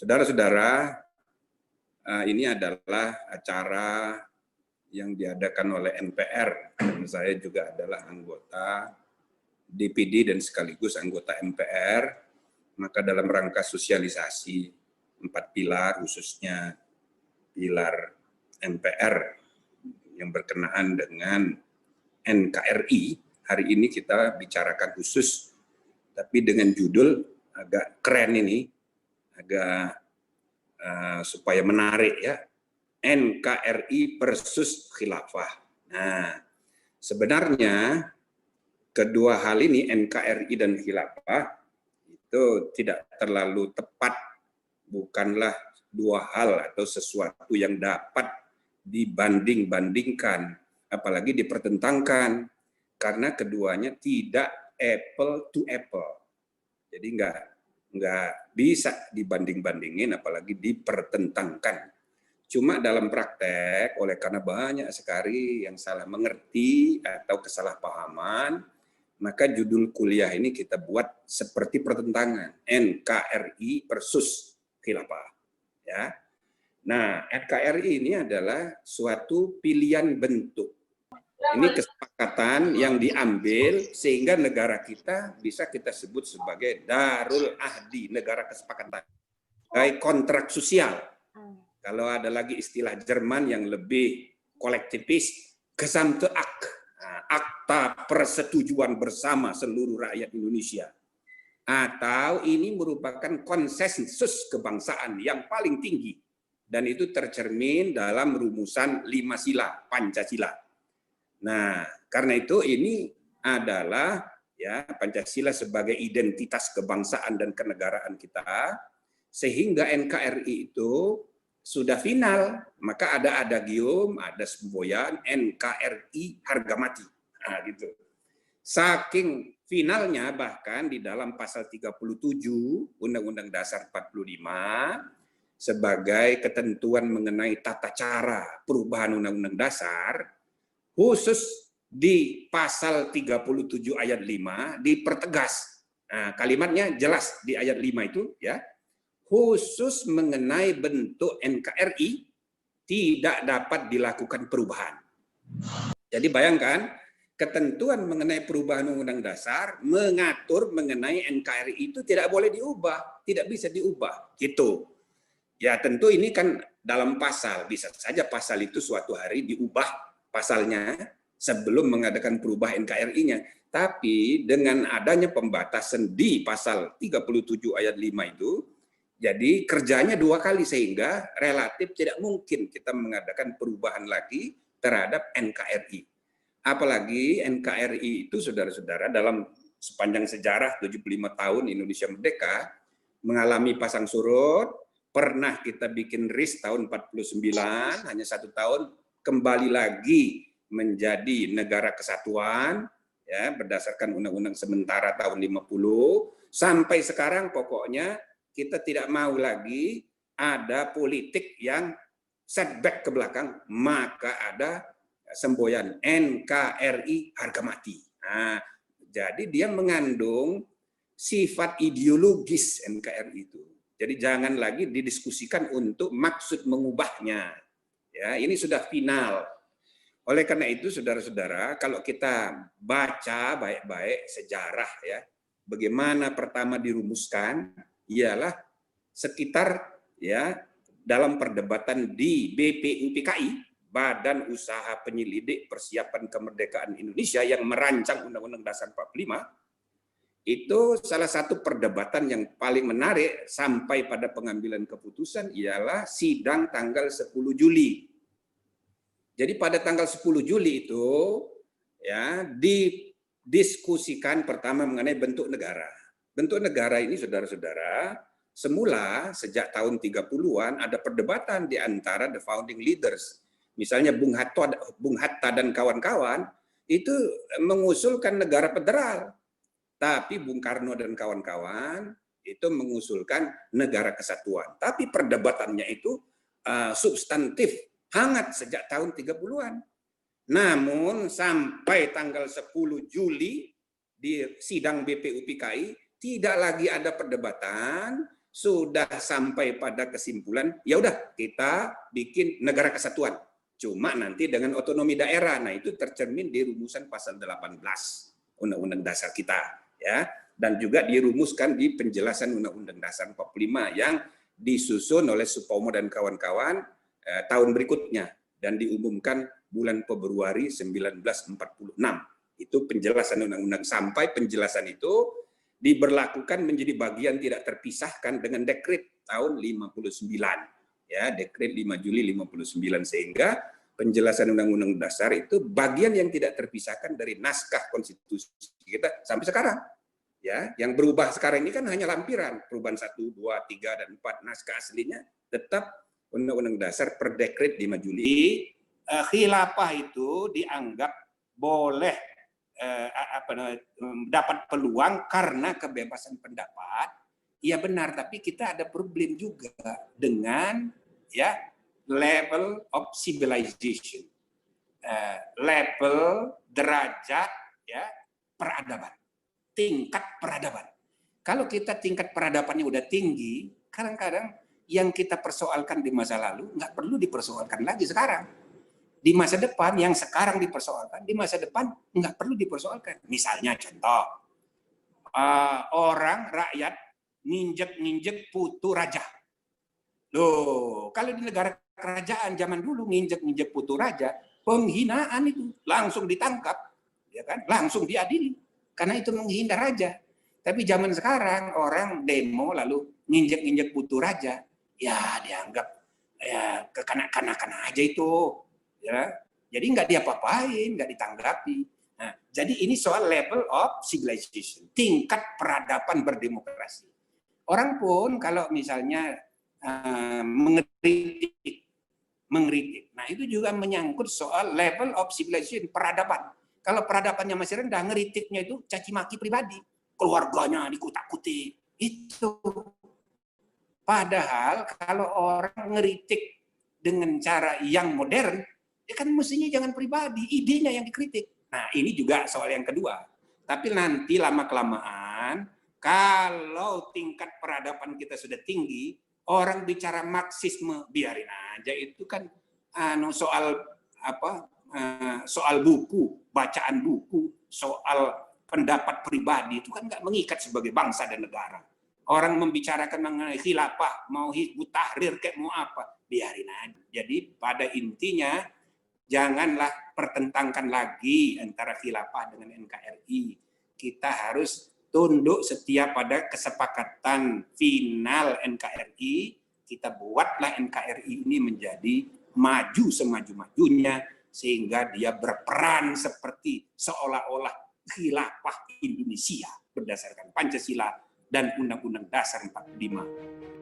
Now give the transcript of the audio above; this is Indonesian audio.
Saudara-saudara, ini adalah acara yang diadakan oleh MPR. Dan saya juga adalah anggota DPD dan sekaligus anggota MPR. Maka dalam rangka sosialisasi 4 pilar, khususnya pilar MPR yang berkenaan dengan NKRI, hari ini kita bicarakan khusus, tapi dengan judul agak keren ini, agak supaya menarik ya, NKRI versus khilafah. Nah, sebenarnya kedua hal ini, NKRI dan khilafah, itu tidak terlalu tepat, bukanlah dua hal atau sesuatu yang dapat dibanding-bandingkan, apalagi dipertentangkan, karena keduanya tidak apple to apple. Jadi nggak bisa dibanding-bandingin, apalagi dipertentangkan. Cuma dalam praktek, oleh karena banyak sekali yang salah mengerti atau kesalahpahaman, maka judul kuliah ini kita buat seperti pertentangan, NKRI versus khilafah. Ya. Nah, NKRI ini adalah suatu pilihan bentuk. Ini kesepakatan yang diambil sehingga negara kita bisa kita sebut sebagai Darul Ahdi, negara kesepakatan. Kayak kontrak sosial. Kalau ada lagi istilah Jerman yang lebih kolektivis, Gesamteakt, akta persetujuan bersama seluruh rakyat Indonesia. Atau ini merupakan konsensus kebangsaan yang paling tinggi. Dan itu tercermin dalam rumusan 5 sila, Pancasila. Nah, karena itu ini adalah ya Pancasila sebagai identitas kebangsaan dan kenegaraan kita, sehingga NKRI itu sudah final, maka ada adagium, ada semboyan NKRI harga mati. Nah, gitu. Saking finalnya bahkan di dalam pasal 37 Undang-Undang Dasar 45 sebagai ketentuan mengenai tata cara perubahan Undang-Undang Dasar, khusus di pasal 37 ayat 5 dipertegas. Nah, kalimatnya jelas di ayat 5 itu ya. Khusus mengenai bentuk NKRI tidak dapat dilakukan perubahan. Jadi bayangkan, ketentuan mengenai perubahan Undang-Undang Dasar mengatur mengenai NKRI itu tidak boleh diubah, tidak bisa diubah. Gitu. Ya tentu ini kan dalam pasal, bisa saja pasal itu suatu hari diubah pasalnya sebelum mengadakan perubahan NKRI-nya. Tapi dengan adanya pembatasan di pasal 37 ayat 5 itu, jadi kerjanya dua kali sehingga relatif tidak mungkin kita mengadakan perubahan lagi terhadap NKRI. Apalagi NKRI itu saudara-saudara dalam sepanjang sejarah 75 tahun Indonesia merdeka mengalami pasang surut, pernah kita bikin RIS tahun 49, hanya 1 tahun kembali lagi menjadi negara kesatuan ya berdasarkan undang-undang sementara tahun 50 sampai sekarang pokoknya kita tidak mau lagi ada politik yang setback ke belakang, maka ada semboyan NKRI harga mati. Nah, jadi dia mengandung sifat ideologis NKRI itu. Jadi jangan lagi didiskusikan untuk maksud mengubahnya. Ya, ini sudah final. Oleh karena itu, saudara-saudara, kalau kita baca baik-baik sejarah ya, bagaimana pertama dirumuskan, ialah sekitar ya dalam perdebatan di BPUPKI, Badan Usaha Penyelidik Persiapan Kemerdekaan Indonesia yang merancang Undang-Undang Dasar 45, itu salah satu perdebatan yang paling menarik sampai pada pengambilan keputusan ialah sidang tanggal 10 Juli. Jadi pada tanggal 10 Juli itu ya didiskusikan pertama mengenai bentuk negara. Bentuk negara ini saudara-saudara, semula sejak tahun 30-an ada perdebatan di antara the founding leaders. Misalnya Bung Hatta dan kawan-kawan itu mengusulkan negara federal. Tapi Bung Karno dan kawan-kawan itu mengusulkan negara kesatuan. Tapi perdebatannya itu substantif, hangat sejak tahun 30-an. Namun sampai tanggal 10 Juli di sidang BPUPKI tidak lagi ada perdebatan sudah sampai pada kesimpulan, ya udah kita bikin negara kesatuan. Cuma nanti dengan otonomi daerah. Nah, itu tercermin di rumusan pasal 18 Undang-Undang Dasar kita, ya. Dan juga dirumuskan di penjelasan Undang-Undang Dasar 45 yang disusun oleh Supomo dan kawan-kawan tahun berikutnya dan diumumkan bulan Februari 1946. Itu penjelasan undang-undang, sampai penjelasan itu diberlakukan menjadi bagian tidak terpisahkan dengan dekret tahun 59, ya, dekret 5 Juli 59, sehingga penjelasan undang-undang dasar itu bagian yang tidak terpisahkan dari naskah konstitusi kita sampai sekarang. Ya, yang berubah sekarang ini kan hanya lampiran, perubahan 1, 2, 3, dan 4. Naskah aslinya tetap Undang-Undang Dasar per dekret 5 Juli. Khilafah itu dianggap boleh dapat peluang karena kebebasan pendapat. Iya benar, tapi kita ada problem juga dengan ya level of civilization, level derajat ya peradaban, tingkat peradaban. Kalau kita tingkat peradabannya udah tinggi, kadang-kadang yang kita persoalkan di masa lalu nggak perlu dipersoalkan lagi sekarang. Di masa depan yang sekarang dipersoalkan, di masa depan nggak perlu dipersoalkan. Misalnya contoh, orang rakyat nginjek-nginjek putu raja. Loh, kalau di negara kerajaan zaman dulu nginjek-nginjek putu raja, penghinaan itu langsung ditangkap, ya kan? Langsung diadili karena itu menghina raja. Tapi zaman sekarang orang demo lalu nginjek-nginjek putu raja, ya dianggap ya kekanak-kanakan aja itu. Ya, jadi nggak diapa-apain, nggak ditanggapi. Nah, jadi ini soal level of civilization, tingkat peradaban berdemokrasi. Orang pun kalau misalnya mengkritik, nah itu juga menyangkut soal level of civilization, peradaban. Kalau peradabannya masih rendah, ngeritiknya itu caci maki pribadi, keluarganya dikutak-kutik, itu. Padahal kalau orang ngeritik dengan cara yang modern, ya kan mestinya jangan pribadi, idenya yang dikritik. Nah, ini juga soal yang kedua. Tapi nanti lama-kelamaan, kalau tingkat peradaban kita sudah tinggi, orang bicara Marxisme, biarin aja. Itu kan soal apa? Soal buku, bacaan buku, soal pendapat pribadi, itu kan nggak mengikat sebagai bangsa dan negara. Orang membicarakan mengenai khilafah, mau Hizbut Tahrir, kayak mau apa, biarin aja. Jadi pada intinya, janganlah pertentangkan lagi antara khilafah dengan NKRI. Kita harus tunduk setia pada kesepakatan final NKRI. Kita buatlah NKRI ini menjadi maju semaju-majunya, sehingga dia berperan seperti seolah-olah khilafah Indonesia berdasarkan Pancasila dan Undang-Undang Dasar 45.